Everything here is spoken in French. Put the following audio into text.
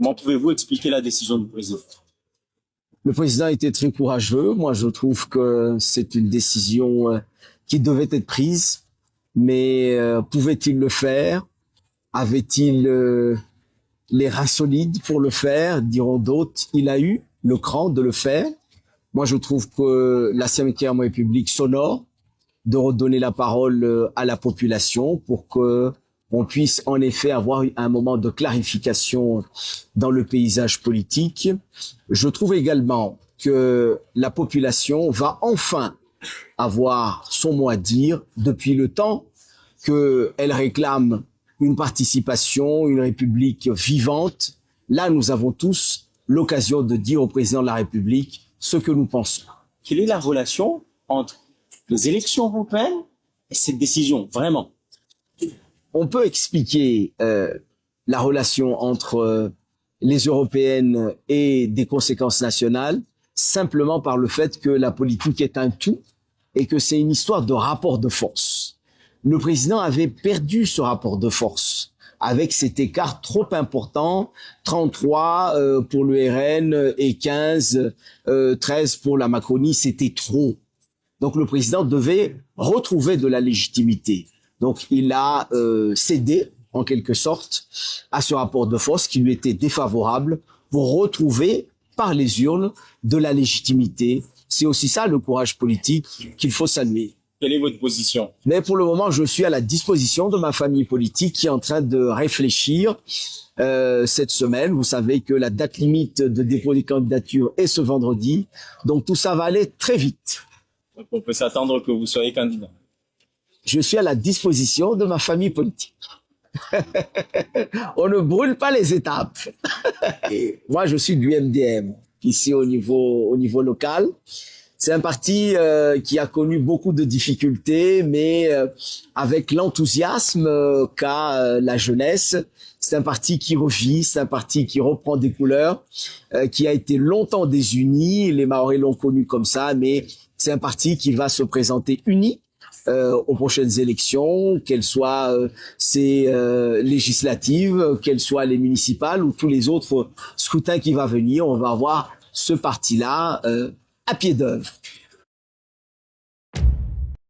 Comment pouvez-vous expliquer la décision du président? Le président était très courageux. Moi, je trouve que c'est une décision qui devait être prise. Mais pouvait-il le faire? Avait-il les reins solides pour le faire? Diront d'autres. Il a eu le cran de le faire. Moi, je trouve que la 5e République s'honore de redonner la parole à la population pour que on puisse en effet avoir un moment de clarification dans le paysage politique. Je trouve également que la population va enfin avoir son mot à dire depuis le temps qu'elle réclame une participation, une République vivante. Là, nous avons tous l'occasion de dire au président de la République ce que nous pensons. Quelle est la relation entre les élections européennes et cette décision, vraiment? On peut expliquer la relation entre les européennes et des conséquences nationales simplement par le fait que la politique est un tout et que c'est une histoire de rapport de force. Le président avait perdu ce rapport de force avec cet écart trop important, 33 pour le RN et 15, 13 pour la Macronie, c'était trop. Donc le président devait retrouver de la légitimité. Donc il a cédé en quelque sorte à ce rapport de force qui lui était défavorable pour retrouver par les urnes de la légitimité. C'est aussi ça le courage politique qu'il faut saluer. Quelle est votre position? Mais pour le moment, je suis à la disposition de ma famille politique qui est en train de réfléchir cette semaine. Vous savez que la date limite de dépôt des candidatures est ce vendredi. Donc tout ça va aller très vite. Donc on peut s'attendre que vous soyez candidat. Je suis à la disposition de ma famille politique. On ne brûle pas les étapes. Moi, je suis du MDM, ici au niveau local. C'est un parti qui a connu beaucoup de difficultés, mais avec l'enthousiasme qu'a la jeunesse, c'est un parti qui revit, c'est un parti qui reprend des couleurs, qui a été longtemps désuni. Les Mahorais l'ont connu comme ça, mais c'est un parti qui va se présenter uni aux prochaines élections, qu'elles soient ces législatives, qu'elles soient les municipales ou tous les autres scrutins qui vont venir. On va avoir ce parti-là à pied d'œuvre.